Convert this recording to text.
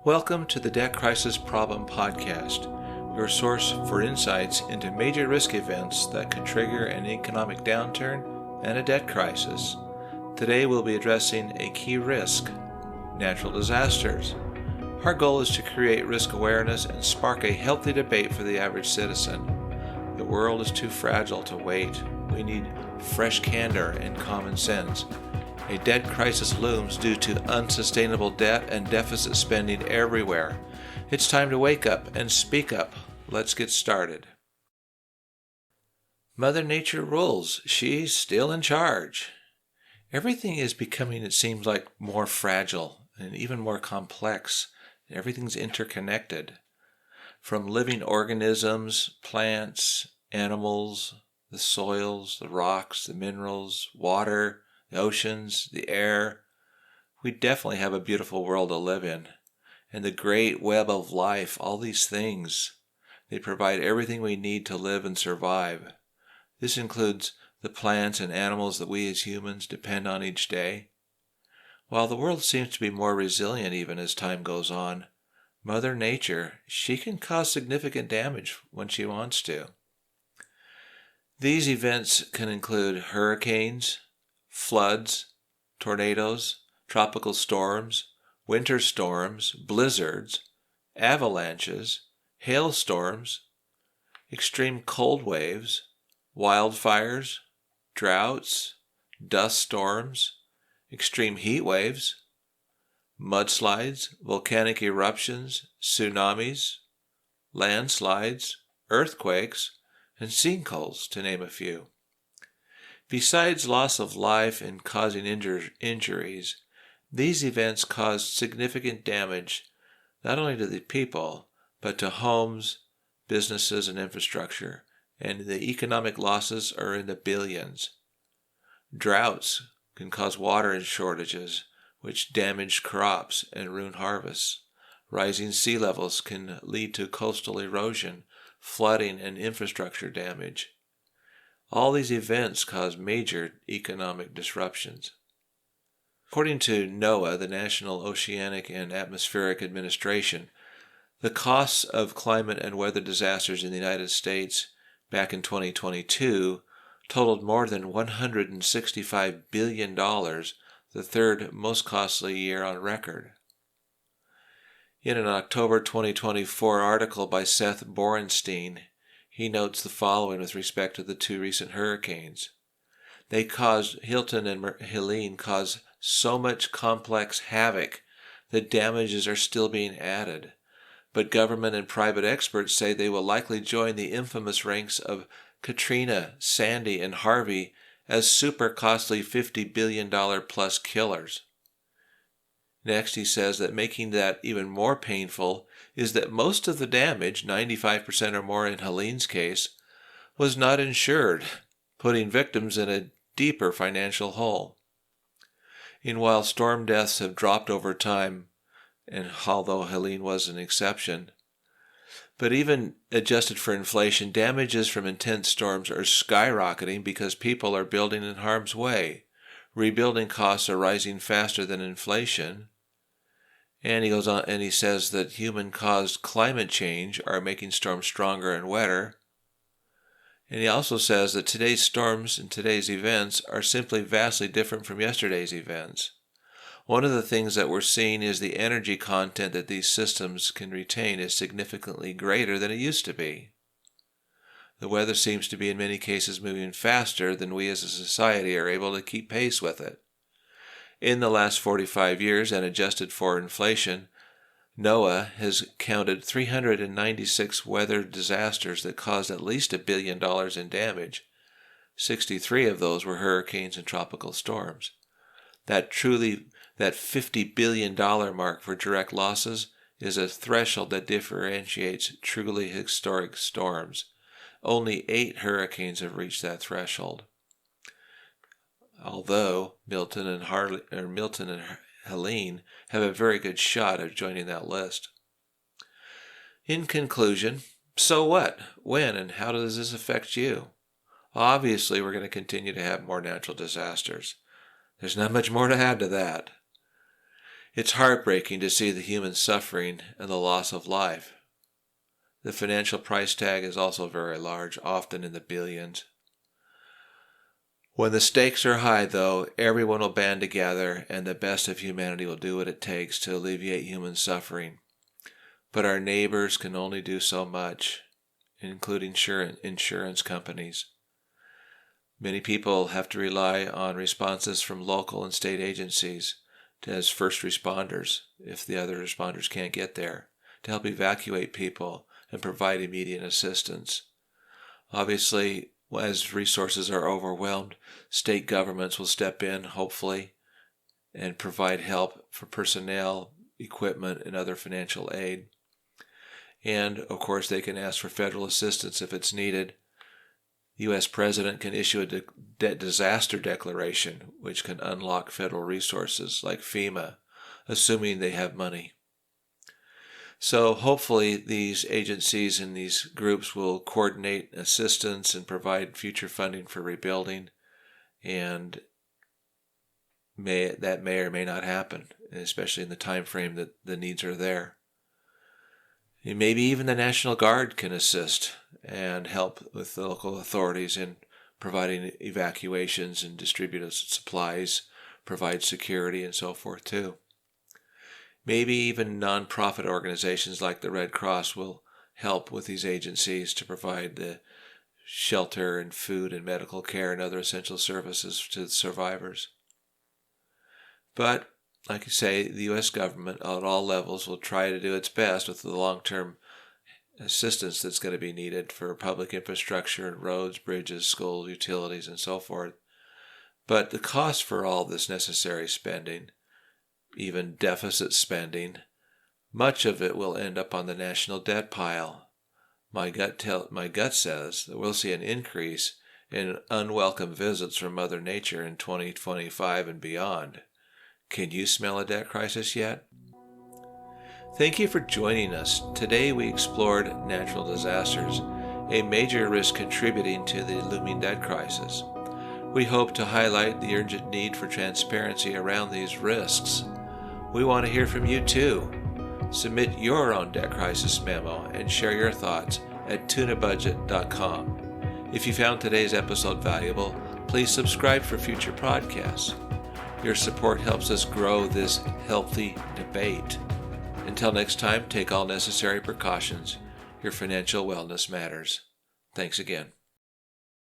Welcome to the Debt Crisis Problem Podcast, your source for insights into major risk events that could trigger an economic downturn and a debt crisis. Today we'll be addressing a key risk, natural disasters. Our goal is to create risk awareness and spark a healthy debate for the average citizen. The world is too fragile to wait. We need fresh candor and common sense. A debt crisis looms due to unsustainable debt and deficit spending everywhere. It's time to wake up and speak up. Let's get started. Mother Nature rules. She's still in charge. Everything is becoming, it seems like, more fragile and even more complex. Everything's interconnected. From living organisms, plants, animals, the soils, the rocks, the minerals, water, the oceans, the air. We definitely have a beautiful world to live in. And the great web of life, all these things, they provide everything we need to live and survive. This includes the plants and animals that we as humans depend on each day. While the world seems to be more resilient even as time goes on, Mother Nature, she can cause significant damage when she wants to. These events can include hurricanes, floods, tornadoes, tropical storms, winter storms, blizzards, avalanches, hailstorms, extreme cold waves, wildfires, droughts, dust storms, extreme heat waves, mudslides, volcanic eruptions, tsunamis, landslides, earthquakes, and sinkholes, to name a few. Besides loss of life and causing injuries, these events cause significant damage not only to the people, but to homes, businesses, and infrastructure, and the economic losses are in the billions. Droughts can cause water shortages, which damage crops and ruin harvests. Rising sea levels can lead to coastal erosion, flooding, and infrastructure damage. All these events cause major economic disruptions. According to NOAA, the National Oceanic and Atmospheric Administration, the costs of climate and weather disasters in the United States back in 2022 totaled more than $165 billion, the third most costly year on record. In an October 2024 article by Seth Borenstein, he notes the following with respect to the two recent hurricanes. Hilton and Helene caused so much complex havoc that damages are still being added. But government and private experts say they will likely join the infamous ranks of Katrina, Sandy, and Harvey as super costly $50 billion plus killers. Next, he says that making that even more painful is that most of the damage, 95% or more in Helene's case, was not insured, putting victims in a deeper financial hole. And while storm deaths have dropped over time, and although Helene was an exception, but even adjusted for inflation, damages from intense storms are skyrocketing because people are building in harm's way. Rebuilding costs are rising faster than inflation. And he goes on and he says that human-caused climate change are making storms stronger and wetter. And he also says that today's storms and today's events are simply vastly different from yesterday's events. One of the things that we're seeing is the energy content that these systems can retain is significantly greater than it used to be. The weather seems to be in many cases moving faster than we as a society are able to keep pace with it. In the last 45 years, and adjusted for inflation, NOAA has counted 396 weather disasters that caused at least $1 billion in damage. 63 of those were hurricanes and tropical storms. That $50 billion mark for direct losses is a threshold that differentiates truly historic storms. Only 8 hurricanes have reached that threshold. Although Milton and Helene have a very good shot at joining that list. In conclusion, so what, when, and how does this affect you? Obviously, we're going to continue to have more natural disasters. There's not much more to add to that. It's heartbreaking to see the human suffering and the loss of life. The financial price tag is also very large, often in the billions. When the stakes are high, though, everyone will band together and the best of humanity will do what it takes to alleviate human suffering. But our neighbors can only do so much, including insurance companies. Many people have to rely on responses from local and state agencies as first responders, if the other responders can't get there, to help evacuate people and provide immediate assistance. Obviously, as resources are overwhelmed, state governments will step in, hopefully, and provide help for personnel, equipment, and other financial aid. And, of course, they can ask for federal assistance if it's needed. The U.S. President can issue a disaster declaration, which can unlock federal resources like FEMA, assuming they have money. So hopefully these agencies and these groups will coordinate assistance and provide future funding for rebuilding, and that may or may not happen, especially in the time frame that the needs are there. And maybe even the National Guard can assist and help with the local authorities in providing evacuations and distribute supplies, provide security, and so forth too. Maybe even nonprofit organizations like the Red Cross will help with these agencies to provide the shelter and food and medical care and other essential services to the survivors. But, like you say, the U.S. government at all levels will try to do its best with the long-term assistance that's going to be needed for public infrastructure, roads, bridges, schools, utilities, and so forth. But the cost for all this necessary spending, even deficit spending, much of it will end up on the national debt pile. My gut says that we'll see an increase in unwelcome visits from Mother Nature in 2025 and beyond. Can you smell a debt crisis yet? Thank you for joining us. Today we explored natural disasters, a major risk contributing to the looming debt crisis. We hope to highlight the urgent need for transparency around these risks. We want to hear from you too. Submit your own debt crisis memo and share your thoughts at tunabudget.com. If you found today's episode valuable, please subscribe for future podcasts. Your support helps us grow this healthy debate. Until next time, take all necessary precautions. Your financial wellness matters. Thanks again.